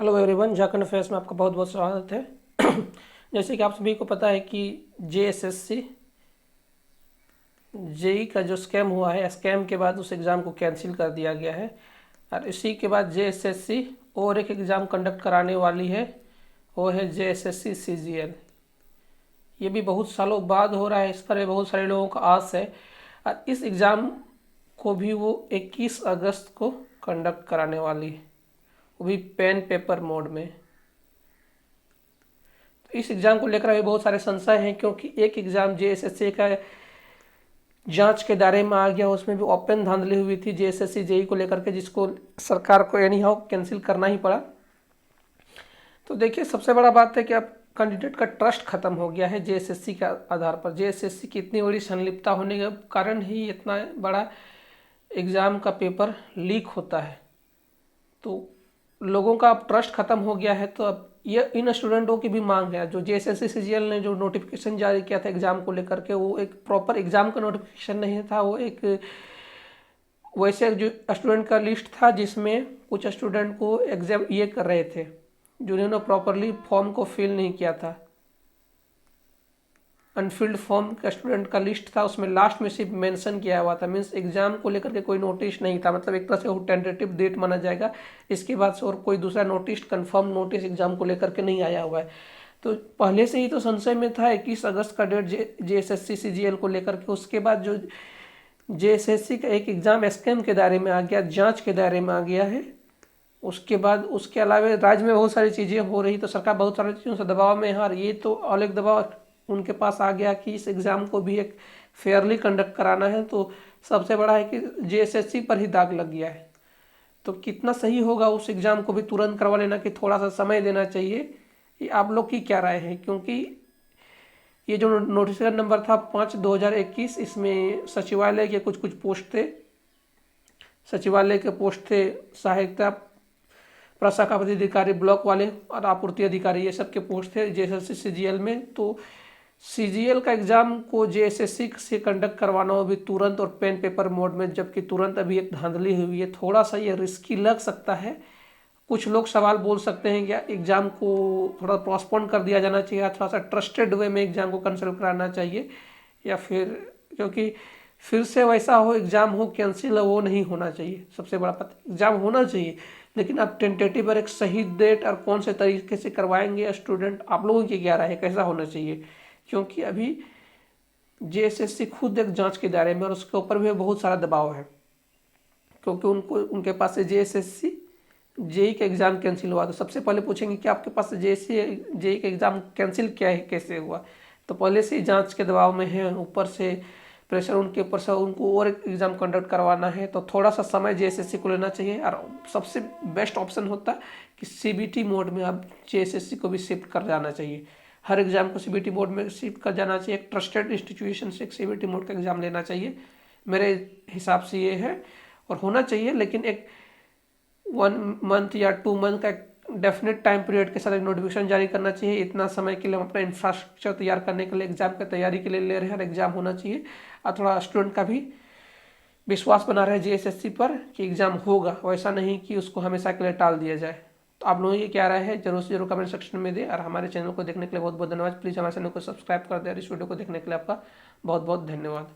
Hello everyone, Jharkhand affairs में आपका बहुत बहुत स्वागत है। जैसे कि आप सभी को पता है कि जेएसएससी जेई का जो स्कैम हुआ है, स्कैम के बाद उस एग्ज़ाम को कैंसिल कर दिया गया है और इसी के बाद जेएसएससी और एक एग्ज़ाम कंडक्ट कराने वाली है, वो है जेएसएससी सीजीएल। ये भी बहुत सालों बाद हो रहा है, इस पर भी बहुत सारे लोगों का आस है और इस एग्ज़ाम को भी वो 21 अगस्त को कंडक्ट कराने वाली है, वो भी पेन पेपर मोड में। इस एग्ज़ाम को लेकर अभी बहुत सारे संशय हैं, क्योंकि एक एग्ज़ाम जेएसएससी का जांच के दायरे में आ गया, उसमें भी ओपन धांधली हुई थी जेएसएससी जेई को लेकर के, जिसको सरकार को एनी हाउ कैंसिल करना ही पड़ा। तो देखिए, सबसे बड़ा बात है कि अब कैंडिडेट का ट्रस्ट खत्म हो गया है जेएसएससी के आधार पर। जेएसएससी की इतनी बड़ी संलिप्तता होने के कारण ही इतना बड़ा एग्ज़ाम का पेपर लीक होता है, तो लोगों का अब ट्रस्ट खत्म हो गया है। तो अब ये इन स्टूडेंटों की भी मांग है, जो जेएसएससी सीजीएल ने जो नोटिफिकेशन जारी किया था एग्ज़ाम को लेकर के, वो एक प्रॉपर एग्ज़ाम का नोटिफिकेशन नहीं था, वो एक वैसे जो स्टूडेंट का लिस्ट था जिसमें कुछ स्टूडेंट को एग्जाम ये कर रहे थे जिन्होंने प्रॉपरली फॉर्म को फिल नहीं किया था। अनफिल्ड फॉर्म का स्टूडेंट का लिस्ट था, उसमें लास्ट में सिर्फ मेंशन किया हुआ था, मीन्स एग्जाम को लेकर के कोई नोटिस नहीं था। मतलब एक तरह से वो टेंटेटिव डेट माना जाएगा, इसके बाद से और कोई दूसरा नोटिस, कंफर्म नोटिस एग्जाम को लेकर के नहीं आया हुआ है। तो पहले से ही तो संशय में था 21 अगस्त का डेट जेएसएससी सीजीएल को लेकर के। उसके बाद जो जेएसएससी का एक एग्ज़ाम स्कैम के दायरे में आ गया, जांच के दायरे में आ गया है। उसके बाद उसके अलावा राज्य में बहुत सारी चीज़ें हो रही, तो सरकार बहुत सारी चीज़ों से दबाव में है और ये तो अलग दबाव उनके पास आ गया कि इस एग्ज़ाम को भी एक फेयरली कंडक्ट कराना है। तो सबसे बड़ा है कि जेएसएससी पर ही दाग लग गया है। तो कितना सही होगा उस एग्ज़ाम को भी तुरंत करवा लेना कि थोड़ा सा समय देना चाहिए, ये आप लोग की क्या राय है? क्योंकि ये जो नोटिफिकेशन नंबर था 5/2021, इसमें सचिवालय के कुछ कुछ पोस्ट थे, सचिवालय के पोस्ट थे, सहायता प्रशाखा पदाधिकारी, ब्लॉक वाले और आपूर्ति अधिकारी, ये सब के पोस्ट थे जेएसएससी सीजीएल में। तो सीजीएल का एग्ज़ाम को जेएसएससी से कंडक्ट करवाना हो भी तुरंत और पेन पेपर मोड में, जबकि तुरंत अभी एक धांधली हुई है, थोड़ा सा ये रिस्की लग सकता है। कुछ लोग सवाल बोल सकते हैं कि एग्ज़ाम को थोड़ा पोस्टपोन कर दिया जाना चाहिए, थोड़ा सा ट्रस्टेड वे में एग्ज़ाम को कंसल्ट कराना चाहिए, या फिर क्योंकि फिर से वैसा हो एग्ज़ाम हो कैंसिल, वो नहीं होना चाहिए। सबसे बड़ा बात, एग्ज़ाम होना चाहिए, लेकिन आप टेंटेटिव और एक सही डेट और कौन से तरीके से करवाएंगे स्टूडेंट, आप लोगों की क्या राय है, कैसा होना चाहिए? क्योंकि अभी जेएसएससी खुद एक जांच के दायरे में और उसके ऊपर भी बहुत सारा दबाव है, क्योंकि उनको उनके पास से जेएसएससी जेई का एग्ज़ाम कैंसिल हुआ। तो सबसे पहले पूछेंगे कि आपके पास जेएससी जेई का एग्ज़ाम कैंसिल क्या है, कैसे हुआ? तो पहले से ही जांच के दबाव में है, ऊपर से प्रेशर उनके ऊपर से, उनको और एक एग्ज़ाम कंडक्ट करवाना है, तो थोड़ा सा समय जेएसएससी को लेना चाहिए। और सबसे बेस्ट ऑप्शन होता है कि सीबीटी मोड में आप जेएसएससी को भी शिफ्ट कर जाना चाहिए। हर एग्ज़ाम को सीबीटी मोड में शिफ्ट कर जाना चाहिए, एक ट्रस्टेड इंस्टीट्यूशन से एक सीबीटी मोड का एग्ज़ाम लेना चाहिए, मेरे हिसाब से ये है। और होना चाहिए, लेकिन एक 1 मंथ या 2 मंथ का डेफिनेट टाइम पीरियड के साथ एक नोटिफिकेशन जारी करना चाहिए। इतना समय के लिए हम अपना इंफ्रास्ट्रक्चर तैयार करने के लिए एग्जाम की तैयारी के लिए ले रहे हैं और एग्जाम होना चाहिए, और थोड़ा स्टूडेंट का भी विश्वास बना रहे जेएसएससी पर कि एग्जाम होगा, वैसा नहीं कि उसको हमेशा के लिए टाल दिया जाए। तो आप लोगों की क्या राय है, जरूर से जरूर कमेंट सेक्शन में दें। और हमारे चैनल को देखने के लिए बहुत बहुत धन्यवाद। प्लीज़ हमारे चैनल को सब्सक्राइब कर दें और इस वीडियो को देखने के लिए आपका बहुत बहुत धन्यवाद।